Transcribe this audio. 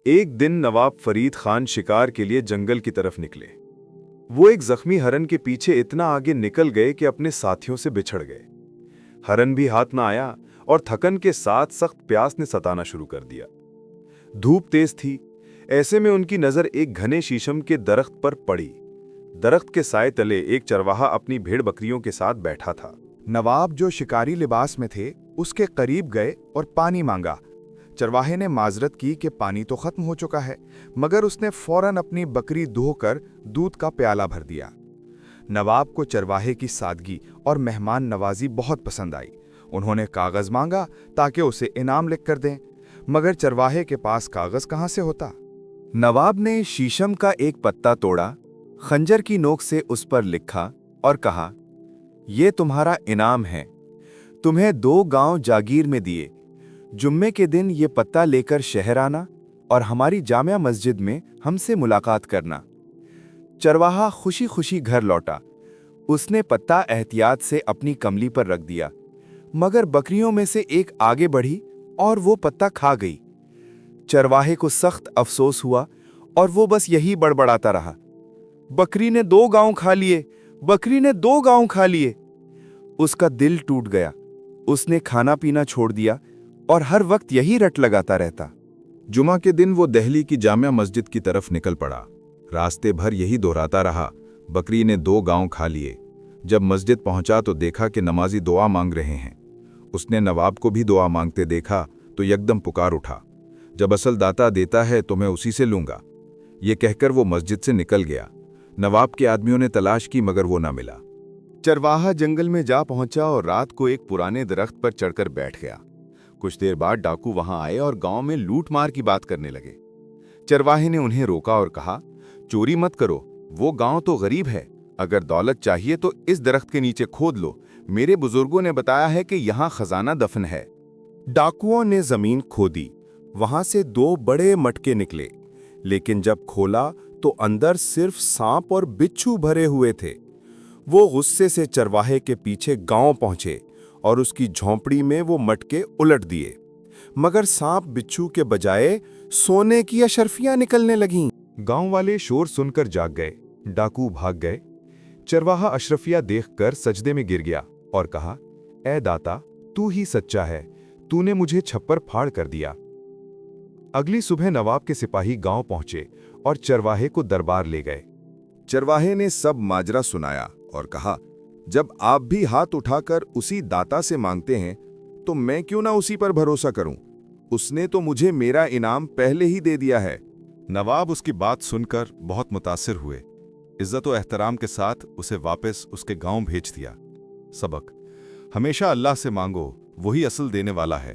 एक दिन नवाब फरीद खान शिकार के लिए जंगल की तरफ निकले। वो एक जख्मी हरन के पीछे इतना आगे निकल गए कि अपने साथियों से बिछड़ गए। हरन भी हाथ ना आया और थकन के साथ सख्त प्यास ने सताना शुरू कर दिया। धूप तेज थी, ऐसे में उनकी नजर एक घने शीशम के दरख्त पर पड़ी। दरख्त के साए तले एक चरवाहा अपनी भेड़ बकरियों के साथ बैठा था। नवाब, जो शिकारी लिबास में थे, उसके करीब गए और पानी मांगा। चरवाहे ने माजरत की कि पानी तो खत्म हो चुका है, मगर उसने फौरन अपनी बकरी धोकर दूध का प्याला भर दिया। नवाब को चरवाहे की सादगी और मेहमान नवाजी बहुत पसंद आई। उन्होंने कागज मांगा ताकि उसे इनाम लिख कर दें, मगर चरवाहे के पास कागज कहाँ से होता। नवाब ने शीशम का एक पत्ता तोड़ा, खंजर की नोक से उस पर लिखा और कहा, ये तुम्हारा इनाम है। तुम्हें 2 गांव जागीर में दिए। जुम्मे के दिन ये पत्ता लेकर शहर आना और हमारी जामिया मस्जिद में हमसे मुलाकात करना। चरवाहा खुशी खुशी घर लौटा। उसने पत्ता एहतियात से अपनी कमली पर रख दिया, मगर बकरियों में से एक आगे बढ़ी और वो पत्ता खा गई। चरवाहे को सख्त अफसोस हुआ और वो बस यही बड़बड़ाता रहा, बकरी ने 2 गांव खा लिए, बकरी ने 2 गांव खा लिए। उसका दिल टूट गया। उसने खाना पीना छोड़ दिया और हर वक्त यही रट लगाता रहता। जुमा के दिन वो दिल्ली की जामिया मस्जिद की तरफ निकल पड़ा। रास्ते भर यही दोहराता रहा, बकरी ने 2 गांव खा लिए। जब मस्जिद पहुंचा तो देखा कि नमाजी दुआ मांग रहे हैं। उसने नवाब को भी दुआ मांगते देखा तो यकदम पुकार उठा, जब असल दाता देता है तो मैं उसी से लूंगा। ये कहकर वो मस्जिद से निकल गया। नवाब के आदमियों ने तलाश की, मगर वो ना मिला। चरवाहा जंगल में जा पहुंचा और रात को एक पुराने दरख्त पर चढ़कर बैठ गया। कुछ देर बाद डाकू वहां आए और गांव में लूट मार की बात करने लगे। चरवाहे ने उन्हें रोका और कहा, चोरी मत करो, वो गांव तो गरीब है। अगर दौलत चाहिए तो इस दरख्त के नीचे खोद लो। मेरे बुजुर्गों ने बताया है कि यहाँ खजाना दफन है। डाकुओं ने जमीन खोदी। वहां से 2 बड़े मटके निकले, लेकिन जब खोला तो अंदर सिर्फ सांप और बिच्छू भरे हुए थे। वो गुस्से से चरवाहे के पीछे गांव पहुंचे और उसकी झोंपड़ी में वो मटके उलट दिए, मगर सांप बिच्छू के बजाय सोने की अशर्फियां निकलने लगीं। गांव वाले शोर सुनकर जाग गए। डाकू भाग गए। चरवाहा अशरफिया देखकर सजदे में गिर गया और कहा, ऐ दाता, तू ही सच्चा है, तूने मुझे छप्पर फाड़ कर दिया। अगली सुबह नवाब के सिपाही गांव पहुंचे और चरवाहे को दरबार ले गए। चरवाहे ने सब माजरा सुनाया और कहा, जब आप भी हाथ उठाकर उसी दाता से मांगते हैं तो मैं क्यों ना उसी पर भरोसा करूं? उसने तो मुझे मेरा इनाम पहले ही दे दिया है। नवाब उसकी बात सुनकर बहुत मुतासिर हुए। इज्जत और एहतराम के साथ उसे वापस उसके गांव भेज दिया। सबक: हमेशा अल्लाह से मांगो, वही असल देने वाला है।